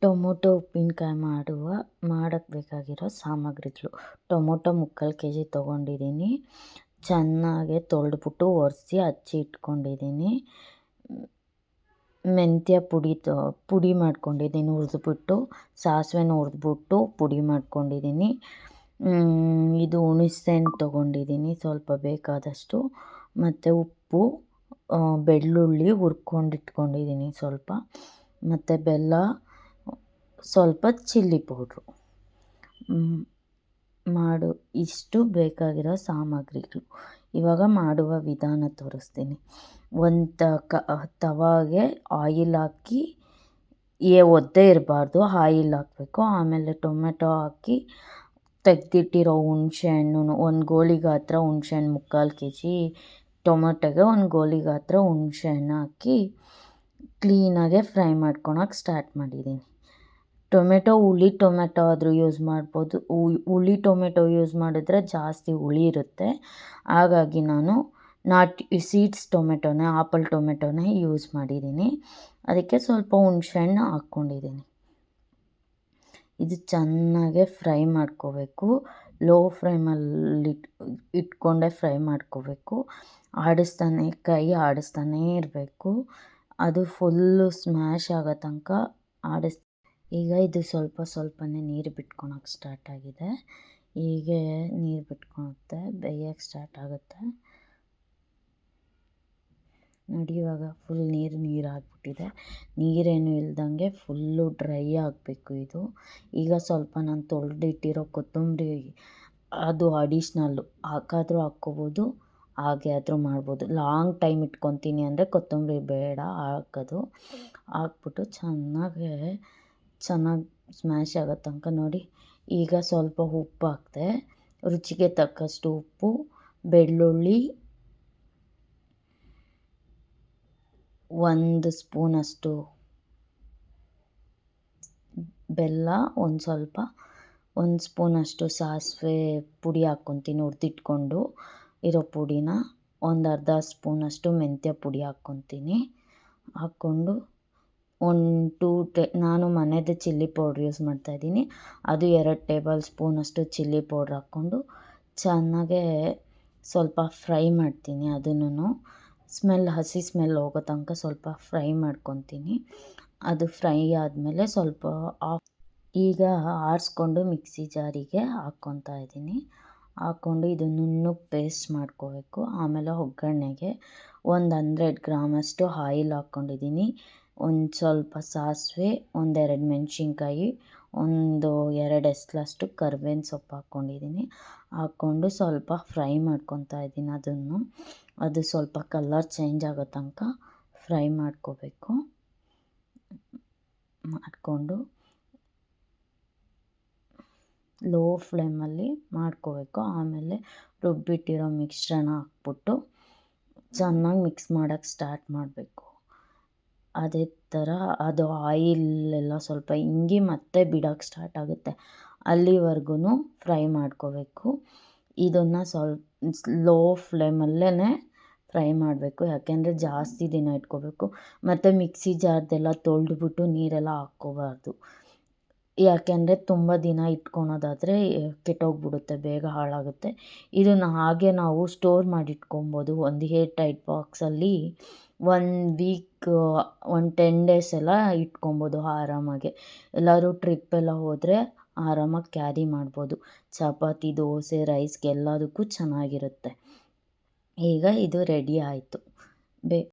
Tomato ಉಪ್ಪಿನಕಾಯಿ ಮಾಡೋಕ್ಕೆ ಬೇಕಾಗಿರೋ ಸಾಮಗ್ರಿಗಳು: ಟೊಮೊಟೊ ಮುಕ್ಕಾಲು ಕೆಜಿ ತೊಗೊಂಡಿದ್ದೀನಿ. ಚೆನ್ನಾಗಿ ತೊಳೆದ್ಬಿಟ್ಟು ಒರೆಸಿ ಹಚ್ಚಿ ಇಟ್ಕೊಂಡಿದ್ದೀನಿ. ಮೆಂತ್ಯ ಪುಡಿ ಮಾಡ್ಕೊಂಡಿದ್ದೀನಿ ಹುರಿದ್ಬಿಟ್ಟು. ಸಾಸಿವೆನ ಹುರಿದ್ಬಿಟ್ಟು ಪುಡಿ ಮಾಡ್ಕೊಂಡಿದ್ದೀನಿ. ಇದು ಹುಣಸೆಹಣ್ಣು ತೊಗೊಂಡಿದ್ದೀನಿ ಸ್ವಲ್ಪ ಬೇಕಾದಷ್ಟು. ಮತ್ತು ಉಪ್ಪು, ಬೆಳ್ಳುಳ್ಳಿ ಹುರ್ಕೊಂಡಿಟ್ಕೊಂಡಿದ್ದೀನಿ ಸ್ವಲ್ಪ, ಮತ್ತು ಬೆಲ್ಲ, ಸ್ವಲ್ಪ ಚಿಲ್ಲಿ ಪೌಡ್ರು. ಇಷ್ಟು ಬೇಕಾಗಿರೋ ಸಾಮಗ್ರಿಗಳು. ಇವಾಗ ಮಾಡುವ ವಿಧಾನ ತೋರಿಸ್ತೀನಿ. ಒಂದು ತವಾಗೆ ಆಯಿಲ್ ಹಾಕಿ, ಒದ್ದೆ ಇರಬಾರ್ದು, ಆಯಿಲ್ ಹಾಕಬೇಕು. ಆಮೇಲೆ ಟೊಮೆಟೊ ಹಾಕಿ ತೆಗೆದಿಟ್ಟಿರೋ ಹುಣಸೆಹಣ್ಣು, ಒಂದು ಗೋಲಿ ಗಾತ್ರ ಹುಣಸೆಹಣ್ಣು, ಮುಕ್ಕಾಲು ಕೆ ಜಿ ಟೊಮೆಟೊಗೆ ಒಂದು ಗೋಲಿ ಗಾತ್ರ ಹುಣಸೆಹಣ್ಣು ಹಾಕಿ ಕ್ಲೀನಾಗೆ ಫ್ರೈ ಮಾಡ್ಕೊಳಕ್ಕೆ ಸ್ಟಾರ್ಟ್ ಮಾಡಿದ್ದೀನಿ. ಹುಳಿ ಟೊಮೆಟೊ ಆದರೂ ಯೂಸ್ ಮಾಡ್ಬೋದು. ಹುಳಿ ಟೊಮೆಟೊ ಯೂಸ್ ಮಾಡಿದ್ರೆ ಜಾಸ್ತಿ ಹುಳಿ ಇರುತ್ತೆ. ಹಾಗಾಗಿ ನಾನು ಸೀಡ್ಸ್ ಟೊಮೆಟೊನೇ, ಆಪಲ್ ಟೊಮೆಟೊನೇ ಯೂಸ್ ಮಾಡಿದ್ದೀನಿ. ಅದಕ್ಕೆ ಸ್ವಲ್ಪ ಹುಣಸೆಹಣ್ಣು ಹಾಕ್ಕೊಂಡಿದ್ದೀನಿ. ಇದು ಚೆನ್ನಾಗೆ ಫ್ರೈ ಮಾಡ್ಕೋಬೇಕು. ಲೋ ಫ್ಲೇಮಲ್ಲಿ ಇಟ್ಕೊಂಡೇ ಫ್ರೈ ಮಾಡ್ಕೋಬೇಕು. ಕೈ ಆಡಿಸ್ತಾನೇ ಇರಬೇಕು. ಅದು ಫುಲ್ಲು ಸ್ಮ್ಯಾಶ್ ಆಗೋ ತನಕ ಈಗ ಇದು ಸ್ವಲ್ಪ ಸ್ವಲ್ಪನೇ ನೀರು ಬಿಟ್ಕೊಳಕ್ಕೆ ಸ್ಟಾರ್ಟ್ ಆಗಿದೆ. ಹೀಗೆ ನೀರು ಬಿಟ್ಕೊಳುತ್ತೆ, ಬೇಯೋಕ್ಕೆ ಸ್ಟಾರ್ಟ್ ಆಗುತ್ತೆ ನೋಡಿ. ಇವಾಗ ಫುಲ್ ನೀರು ಆಗಿಬಿಟ್ಟಿದೆ. ನೀರೇನು ಇಲ್ದಂಗೆ ಫುಲ್ಲು ಡ್ರೈ ಆಗಬೇಕು ಇದು. ಈಗ ಸ್ವಲ್ಪ ನಾನು ತೊಳೆದಿಟ್ಟಿರೋ ಕೊತ್ತಂಬರಿ, ಅದು ಅಡಿಷ್ನಲ್ಲು, ಹಾಕಾದರೂ ಹಾಕ್ಕೋಬೋದು, ಹಾಗೆ ಆದರೂ ಮಾಡ್ಬೋದು. ಲಾಂಗ್ ಟೈಮ್ ಇಟ್ಕೊತೀನಿ ಅಂದರೆ ಕೊತ್ತಂಬರಿ ಬೇಡ ಹಾಕೋದು. ಹಾಕ್ಬಿಟ್ಟು ಚೆನ್ನಾಗಿ ಸ್ಮ್ಯಾಶ್ ಆಗೋ ತನಕ ನೋಡಿ. ಈಗ ಸ್ವಲ್ಪ ಉಪ್ಪು ಹಾಕಿದೆ, ರುಚಿಗೆ ತಕ್ಕಷ್ಟು ಉಪ್ಪು, ಬೆಳ್ಳುಳ್ಳಿ, 1 ಸ್ಪೂನಷ್ಟು ಬೆಲ್ಲ, ಒಂದು ಸ್ಪೂನಷ್ಟು ಸಾಸಿವೆ ಪುಡಿ ಹಾಕ್ಕೊತೀನಿ, ಹುರಿದಿಟ್ಕೊಂಡು ಇರೋ ಪುಡಿನ. ಒಂದು ಅರ್ಧ ಸ್ಪೂನಷ್ಟು ಮೆಂತ್ಯ ಪುಡಿ ಹಾಕ್ಕೊತೀನಿ. ಹಾಕ್ಕೊಂಡು ನಾನು ಮನೆಯದೇ ಚಿಲ್ಲಿ ಪೌಡ್ರ್ ಯೂಸ್ ಮಾಡ್ತಾಯಿದ್ದೀನಿ. ಅದು 2 ಟೇಬಲ್ ಸ್ಪೂನಷ್ಟು ಚಿಲ್ಲಿ ಪೌಡ್ರ್ ಹಾಕ್ಕೊಂಡು ಚೆನ್ನಾಗೆ ಸ್ವಲ್ಪ ಫ್ರೈ ಮಾಡ್ತೀನಿ. ಅದನ್ನು ಹಸಿ ಸ್ಮೆಲ್ ಹೋಗೋ ತನಕ ಸ್ವಲ್ಪ ಫ್ರೈ ಮಾಡ್ಕೊತೀನಿ. ಅದು ಫ್ರೈ ಆದಮೇಲೆ ಸ್ವಲ್ಪ ಈಗ ಆರಿಸ್ಕೊಂಡು ಮಿಕ್ಸಿ ಜಾರಿಗೆ ಹಾಕ್ಕೊತಾ ಇದ್ದೀನಿ. ಹಾಕ್ಕೊಂಡು ಇದು ನುಣ್ಣಗೆ ಪೇಸ್ಟ್ ಮಾಡ್ಕೋಬೇಕು. ಆಮೇಲೆ ಒಗ್ಗರಣೆಗೆ 100 ಗ್ರಾಮಷ್ಟು ಆಯಿಲ್ ಹಾಕ್ಕೊಂಡಿದ್ದೀನಿ. ಒಂದು ಸ್ವಲ್ಪ ಸಾಸಿವೆ, 2 ಮೆಣಸಿನ್ಕಾಯಿ, 2 ಎಸಳಷ್ಟು ಕರಿಬೇವಿನ ಸೊಪ್ಪು ಹಾಕ್ಕೊಂಡಿದ್ದೀನಿ. ಹಾಕ್ಕೊಂಡು ಸ್ವಲ್ಪ ಫ್ರೈ ಮಾಡ್ಕೊತಾ ಇದ್ದೀನಿ ಅದನ್ನು. ಅದು ಸ್ವಲ್ಪ ಕಲರ್ ಚೇಂಜ್ ಆಗೋ ತನಕ ಫ್ರೈ ಮಾಡ್ಕೋಬೇಕು. ಮಾಡಿಕೊಂಡು ಲೋ ಫ್ಲೇಮಲ್ಲಿ ಮಾಡ್ಕೋಬೇಕು. ಆಮೇಲೆ ರುಬ್ಬಿಟ್ಟಿರೋ ಮಿಕ್ಸ್ಚರ್ನ ಹಾಕ್ಬಿಟ್ಟು ಚೆನ್ನಾಗಿ ಮಿಕ್ಸ್ ಮಾಡೋಕ್ಕೆ ಸ್ಟಾರ್ಟ್ ಮಾಡಬೇಕು. ಅದೇ ಥರ ಅದು ಆಯಿಲೆಲ್ಲ ಸ್ವಲ್ಪ ಇಂಗಿ ಮತ್ತೆ ಬಿಡೋಕ್ಕೆ ಸ್ಟಾರ್ಟ್ ಆಗುತ್ತೆ. ಅಲ್ಲಿವರೆಗೂ ಫ್ರೈ ಮಾಡ್ಕೋಬೇಕು. ಇದನ್ನು ಲೋ ಫ್ಲೇಮಲ್ಲೇ ಫ್ರೈ ಮಾಡಬೇಕು. ಯಾಕೆಂದರೆ ಜಾಸ್ತಿ ದಿನ ಇಟ್ಕೋಬೇಕು. ಮತ್ತು ಮಿಕ್ಸಿ ಜಾರ್ದೆಲ್ಲ ತೊಳೆದ್ಬಿಟ್ಟು ನೀರೆಲ್ಲ ಹಾಕ್ಕೋಬಾರ್ದು. ಯಾಕೆಂದರೆ ತುಂಬ ದಿನ ಇಟ್ಕೊಳೋದಾದರೆ ಕೆಟ್ಟೋಗ್ಬಿಡುತ್ತೆ, ಬೇಗ ಹಾಳಾಗುತ್ತೆ. ಇದನ್ನು ಹಾಗೆ ನಾವು ಸ್ಟೋರ್ ಮಾಡಿ ಇಟ್ಕೊಬೋದು. ಒಂದು ಏರ್ ಟೈಟ್ ಬಾಕ್ಸಲ್ಲಿ 1 ವೀಕ್, 10 ಡೇಸ್ ಎಲ್ಲ ಇಟ್ಕೊಬೋದು ಆರಾಮಾಗೆ. ಎಲ್ಲರೂ ಟ್ರಿಪ್ಪೆಲ್ಲ ಹೋದರೆ ಆರಾಮಾಗಿ ಕ್ಯಾರಿ ಮಾಡ್ಬೋದು. ಚಪಾತಿ, ದೋಸೆ, ರೈಸ್ಗೆ ಎಲ್ಲದಕ್ಕೂ ಚೆನ್ನಾಗಿರುತ್ತೆ. ಈಗ ಇದು ರೆಡಿ ಆಯಿತು.